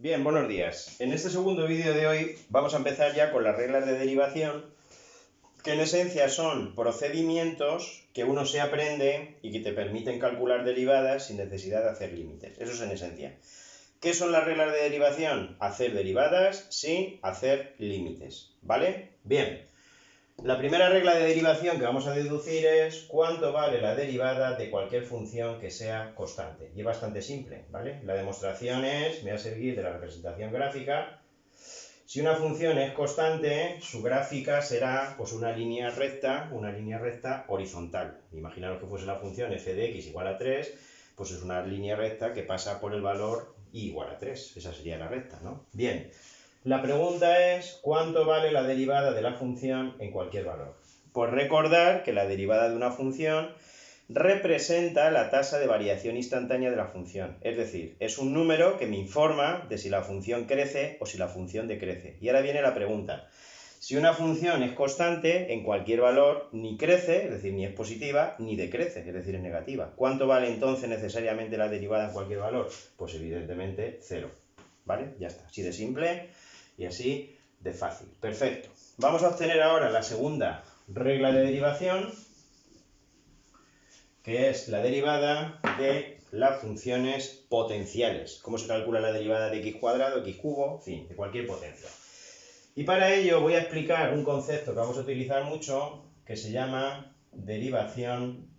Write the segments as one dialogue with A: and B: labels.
A: Bien, buenos días. En este segundo vídeo de hoy vamos a empezar ya con las reglas de derivación, que en esencia son procedimientos que uno se aprende y que te permiten calcular derivadas sin necesidad de hacer límites. Eso es en esencia. ¿Qué son las reglas de derivación? Hacer derivadas sin hacer límites, ¿vale? Bien. La primera regla de derivación que vamos a deducir es cuánto vale la derivada de cualquier función que sea constante. Y es bastante simple, ¿vale? La demostración es, me voy a servir de la representación gráfica. Si una función es constante, su gráfica será pues una línea recta horizontal. Imaginaros que fuese la función f de x igual a 3, pues es una línea recta que pasa por el valor y igual a 3. Esa sería la recta, ¿no? Bien. La pregunta es, ¿cuánto vale la derivada de la función en cualquier valor? Pues recordar que la derivada de una función representa la tasa de variación instantánea de la función. Es decir, es un número que me informa de si la función crece o si la función decrece. Y ahora viene la pregunta. Si una función es constante, en cualquier valor ni crece, es decir, ni es positiva, ni decrece, es decir, es negativa. ¿Cuánto vale entonces necesariamente la derivada en cualquier valor? Pues evidentemente 0. ¿Vale? Ya está. Así de simple y así de fácil. Perfecto. Vamos a obtener ahora la segunda regla de derivación, que es la derivada de las funciones potenciales. ¿Cómo se calcula la derivada de x cuadrado, x cubo? En fin, de cualquier potencia. Y para ello voy a explicar un concepto que vamos a utilizar mucho, que se llama derivación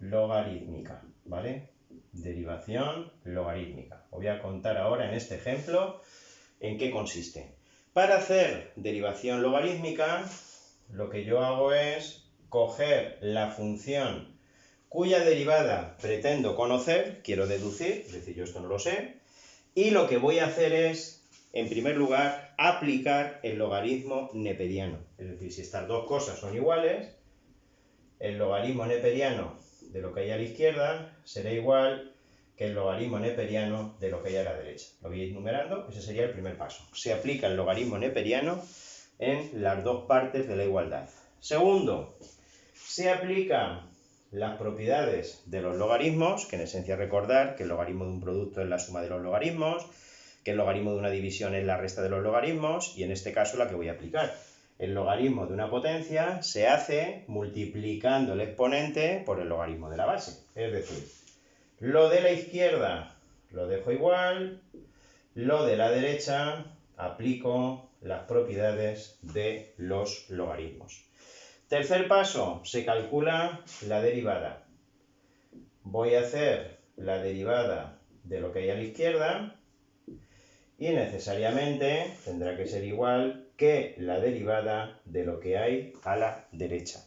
A: logarítmica, ¿vale? Derivación logarítmica. Os voy a contar ahora en este ejemplo en qué consiste. Para hacer derivación logarítmica, lo que yo hago es coger la función cuya derivada pretendo conocer, quiero deducir, es decir, yo esto no lo sé, y lo que voy a hacer es, en primer lugar, aplicar el logaritmo neperiano. Es decir, si estas dos cosas son iguales, el logaritmo neperiano de lo que hay a la izquierda será igual que el logaritmo neperiano de lo que hay a la derecha. Lo voy a ir numerando, ese sería el primer paso. Se aplica el logaritmo neperiano en las dos partes de la igualdad. Segundo, se aplican las propiedades de los logaritmos, que en esencia recordar que el logaritmo de un producto es la suma de los logaritmos, que el logaritmo de una división es la resta de los logaritmos, y en este caso la que voy a aplicar. El logaritmo de una potencia se hace multiplicando el exponente por el logaritmo de la base. Es decir, lo de la izquierda lo dejo igual, lo de la derecha aplico las propiedades de los logaritmos. Tercer paso, se calcula la derivada. Voy a hacer la derivada de lo que hay a la izquierda y necesariamente tendrá que ser igual que la derivada de lo que hay a la derecha.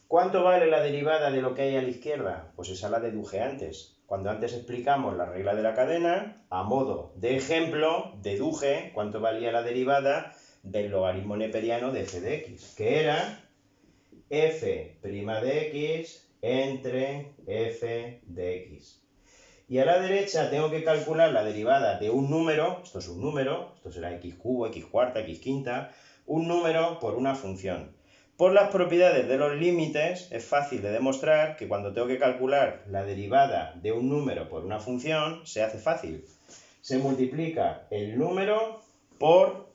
A: ¿Cuánto vale la derivada de lo que hay a la izquierda? Pues esa la deduje antes. Cuando antes explicamos la regla de la cadena, a modo de ejemplo, deduje cuánto valía la derivada del logaritmo neperiano de f de x, que era f' de x entre f de x. Y a la derecha tengo que calcular la derivada de un número, esto es un número, esto será x cubo, x cuarta, x quinta, un número por una función. Por las propiedades de los límites es fácil de demostrar que cuando tengo que calcular la derivada de un número por una función, se hace fácil. Se multiplica el número por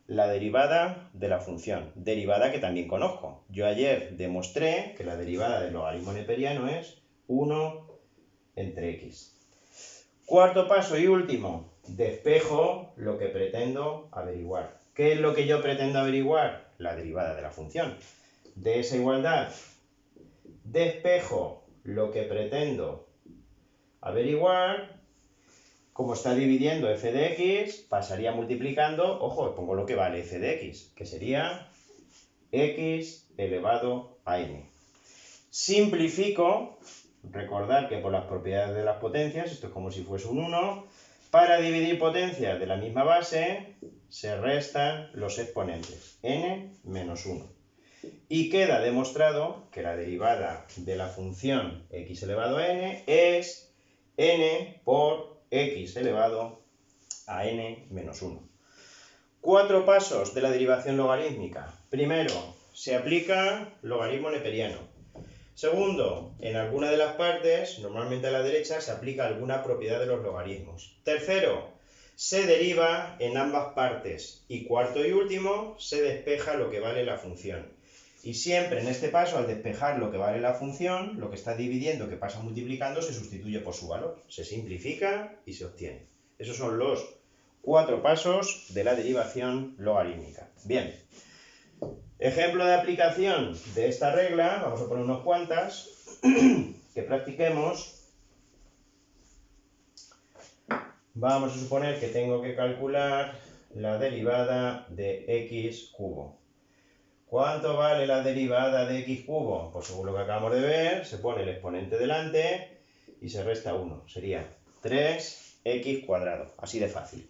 A: la derivada de la función, derivada que también conozco. Yo ayer demostré que la derivada del logaritmo neperiano es 1 entre x. Cuarto paso y último, despejo lo que pretendo averiguar. ¿Qué es lo que yo pretendo averiguar? La derivada de la función. De esa igualdad, despejo lo que pretendo averiguar. Como está dividiendo f de x, pasaría multiplicando, ojo, pongo lo que vale f de x, que sería x elevado a n. Simplifico, recordar que por las propiedades de las potencias, esto es como si fuese un 1, para dividir potencias de la misma base, se restan los exponentes, n menos 1. Y queda demostrado que la derivada de la función x elevado a n es n por x elevado a n menos 1. 4 pasos de la derivación logarítmica. Primero, se aplica logaritmo neperiano. Segundo, en alguna de las partes, normalmente a la derecha, se aplica alguna propiedad de los logaritmos. Tercero, se deriva en ambas partes. Y cuarto y último, se despeja lo que vale la función. Y siempre en este paso, al despejar lo que vale la función, lo que está dividiendo, que pasa multiplicando, se sustituye por su valor. Se simplifica y se obtiene. Esos son los 4 pasos de la derivación logarítmica. Bien. Ejemplo de aplicación de esta regla, vamos a poner unos cuantas, que practiquemos. Vamos a suponer que tengo que calcular la derivada de x cubo. ¿Cuánto vale la derivada de x cubo? Pues según lo que acabamos de ver, se pone el exponente delante y se resta 1. Sería 3x cuadrado, así de fácil.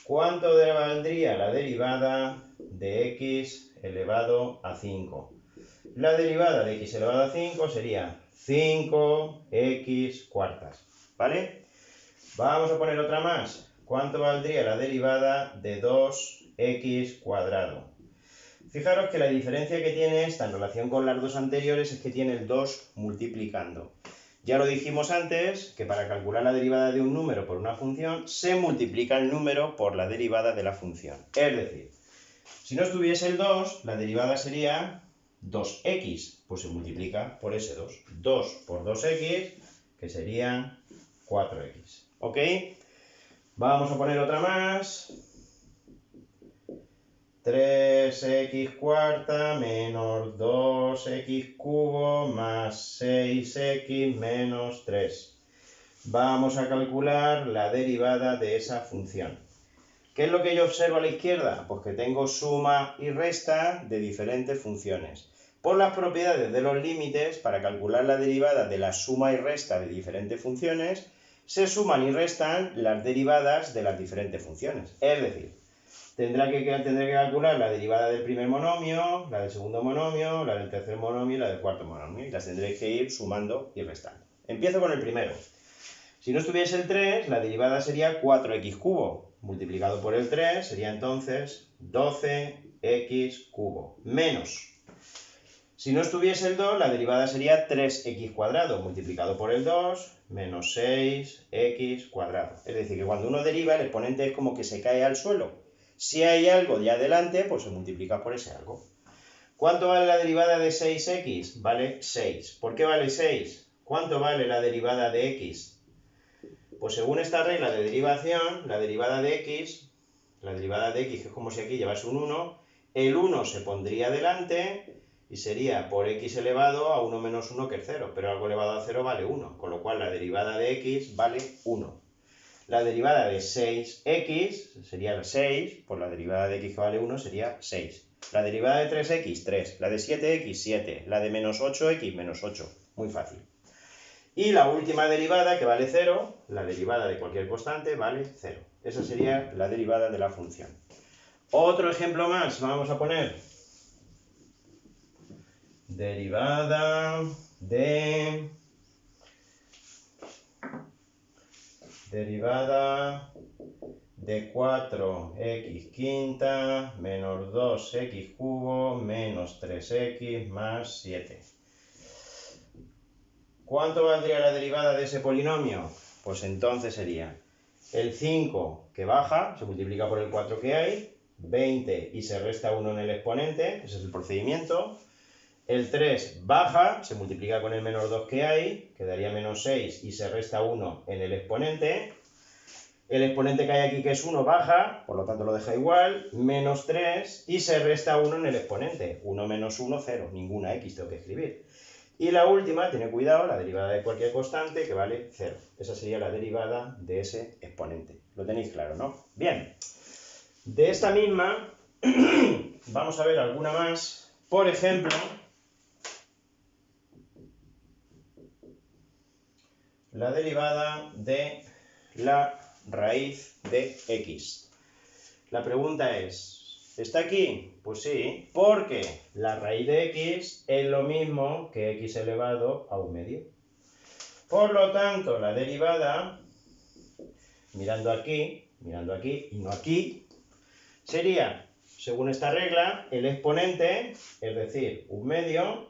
A: ¿Cuánto valdría la derivada de x elevado a 5? La derivada de x elevado a 5 sería 5x cuartas, ¿vale? Vamos a poner otra más. ¿Cuánto valdría la derivada de 2x cuadrado? Fijaros que la diferencia que tiene esta en relación con las dos anteriores es que tiene el 2 multiplicando. Ya lo dijimos antes, que para calcular la derivada de un número por una función, se multiplica el número por la derivada de la función. Es decir, si no estuviese el 2, la derivada sería 2x, pues se multiplica por ese 2. 2 por 2x, que serían 4x. ¿Ok? Vamos a poner otra más. 3x cuarta menos 2x cubo más 6x menos 3. Vamos a calcular la derivada de esa función. ¿Qué es lo que yo observo a la izquierda? Pues que tengo suma y resta de diferentes funciones. Por las propiedades de los límites, para calcular la derivada de la suma y resta de diferentes funciones, se suman y restan las derivadas de las diferentes funciones. Es decir, tendré que calcular la derivada del primer monomio, la del segundo monomio, la del tercer monomio y la del cuarto monomio. Y las tendré que ir sumando y restando. Empiezo con el primero. Si no estuviese el 3, la derivada sería 4x cubo. Multiplicado por el 3 sería entonces 12x cubo. Menos. Si no estuviese el 2, la derivada sería 3x cuadrado. Multiplicado por el 2, menos 6x cuadrado. Es decir, que cuando uno deriva, el exponente es como que se cae al suelo. Si hay algo de adelante, pues se multiplica por ese algo. ¿Cuánto vale la derivada de 6x? Vale 6. ¿Por qué vale 6? ¿Cuánto vale la derivada de x? Pues según esta regla de derivación, la derivada de x, que es como si aquí llevase un 1, el 1 se pondría delante y sería por x elevado a 1 menos 1, que es 0, pero algo elevado a 0 vale 1, con lo cual la derivada de x vale 1. La derivada de 6x sería el 6, por la derivada de x que vale 1 sería 6. La derivada de 3x, 3. La de 7x, 7. La de menos 8x, menos 8. Muy fácil. Y la última derivada, que vale 0, la derivada de cualquier constante, vale 0. Esa sería la derivada de la función. Otro ejemplo más, vamos a poner derivada de derivada de 4x quinta menos 2x cubo menos 3x más 7. ¿Cuánto valdría la derivada de ese polinomio? Pues entonces sería el 5 que baja, se multiplica por el 4 que hay, 20 y se resta 1 en el exponente, ese es el procedimiento. El 3 baja, se multiplica con el menos 2 que hay, quedaría menos 6 y se resta 1 en el exponente. El exponente que hay aquí, que es 1, baja, por lo tanto lo deja igual, menos 3 y se resta 1 en el exponente. 1 menos 1, 0, ninguna x tengo que escribir. Y la última, tened cuidado, la derivada de cualquier constante, que vale 0. Esa sería la derivada de ese exponente. Lo tenéis claro, ¿no? Bien. De esta misma, vamos a ver alguna más. Por ejemplo, la derivada de la raíz de x. La pregunta es, ¿está aquí? Pues sí, porque la raíz de x es lo mismo que x elevado a 1/2. Por lo tanto, la derivada, mirando aquí y no aquí, sería, según esta regla, el exponente, es decir, 1/2,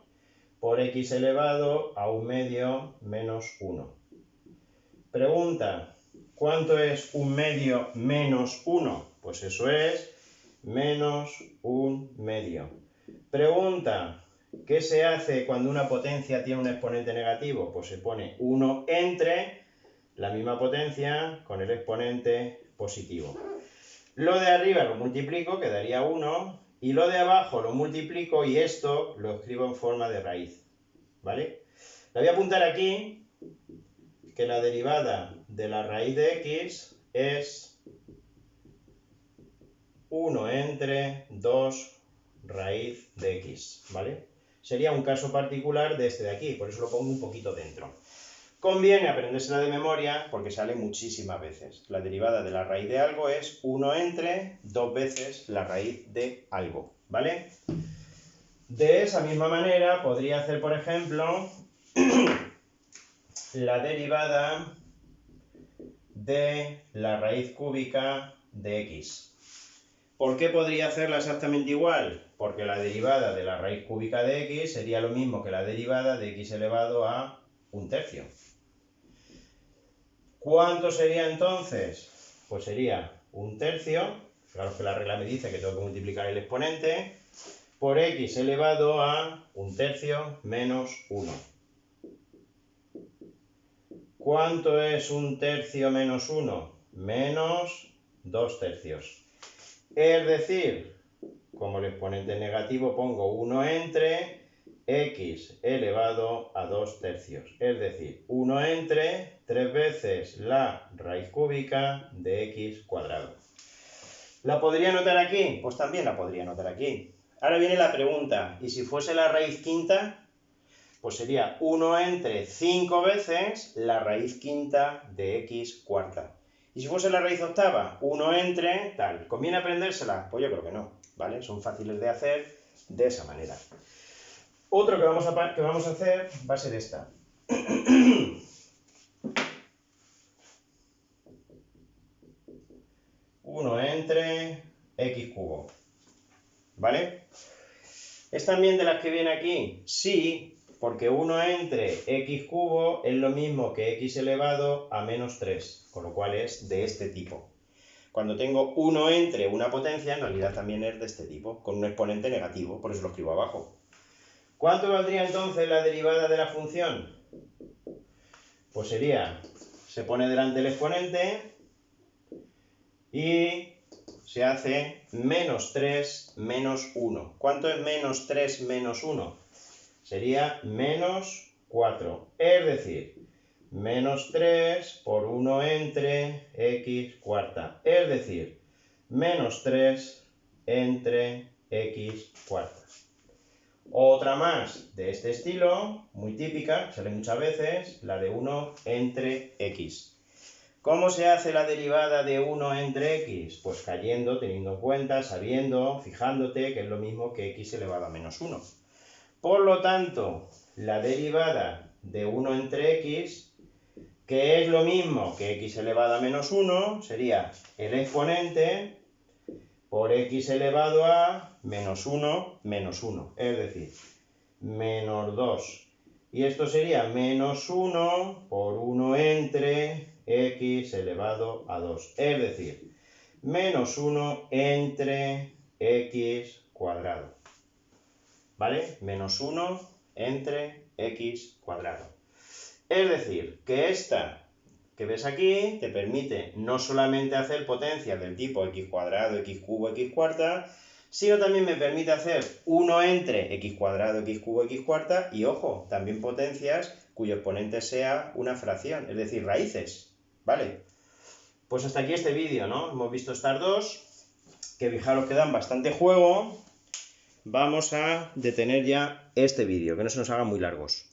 A: por x elevado a 1/2 menos 1. Pregunta, ¿cuánto es 1/2 menos 1? Pues eso es menos 1/2. Pregunta, ¿qué se hace cuando una potencia tiene un exponente negativo? Pues se pone 1 entre la misma potencia con el exponente positivo. Lo de arriba lo multiplico, quedaría 1, y lo de abajo lo multiplico y esto lo escribo en forma de raíz, ¿vale? Le voy a apuntar aquí que la derivada de la raíz de x es 1 entre 2 raíz de x, ¿vale? Sería un caso particular de este de aquí, por eso lo pongo un poquito dentro. Conviene aprendérsela de memoria porque sale muchísimas veces. La derivada de la raíz de algo es 1 entre 2 veces la raíz de algo, ¿vale? De esa misma manera podría hacer, por ejemplo, la derivada de la raíz cúbica de x. ¿Por qué podría hacerla exactamente igual? Porque la derivada de la raíz cúbica de x sería lo mismo que la derivada de x elevado a 1/3. ¿Cuánto sería entonces? Pues sería 1/3, fijaros que la regla me dice que tengo que multiplicar el exponente, por x elevado a 1/3 menos 1. ¿Cuánto es 1/3 menos 1? Menos 2/3. Es decir, como el exponente negativo pongo 1 entre x elevado a 2/3. Es decir, 1 entre 3 veces la raíz cúbica de x cuadrado. ¿La podría anotar aquí? Pues también la podría anotar aquí. Ahora viene la pregunta, ¿y si fuese la raíz quinta? Pues sería 1 entre 5 veces la raíz quinta de x cuarta. ¿Y si fuese la raíz octava? 1 entre tal. ¿Conviene aprendérsela? Pues yo creo que no, ¿vale? Son fáciles de hacer de esa manera. Otro que vamos a hacer va a ser esta. 1 entre x cubo, ¿vale? ¿Es también de las que viene aquí? Sí, porque 1 entre x cubo es lo mismo que x elevado a menos 3, con lo cual es de este tipo. Cuando tengo 1 entre una potencia, en realidad también es de este tipo, con un exponente negativo, por eso lo escribo abajo. ¿Cuánto valdría entonces la derivada de la función? Pues sería, se pone delante el exponente y se hace menos 3 menos 1. ¿Cuánto es menos 3 menos 1? Sería menos 4. Es decir, menos 3 por 1 entre x cuarta. Es decir, menos 3 entre x cuarta. Otra más de este estilo, muy típica, sale muchas veces, la de 1 entre x. ¿Cómo se hace la derivada de 1 entre x? Pues cayendo, teniendo en cuenta, sabiendo, fijándote que es lo mismo que x elevado a menos 1. Por lo tanto, la derivada de 1 entre x, que es lo mismo que x elevado a menos 1, sería el exponente por x elevado a menos 1 menos 1, es decir, menos 2. Y esto sería menos 1 por 1 entre x elevado a 2, es decir, menos 1 entre x cuadrado. ¿Vale? Menos 1 entre x cuadrado. Es decir, que esta que ves aquí te permite no solamente hacer potencias del tipo x cuadrado, x cubo, x cuarta, sino también me permite hacer 1 entre x cuadrado, x cubo, x cuarta y, ojo, también potencias cuyo exponente sea una fracción, es decir, raíces, ¿vale? Pues hasta aquí este vídeo, ¿no? Hemos visto estas dos, que fijaros que dan bastante juego. Vamos a detener ya este vídeo, que no se nos hagan muy largos.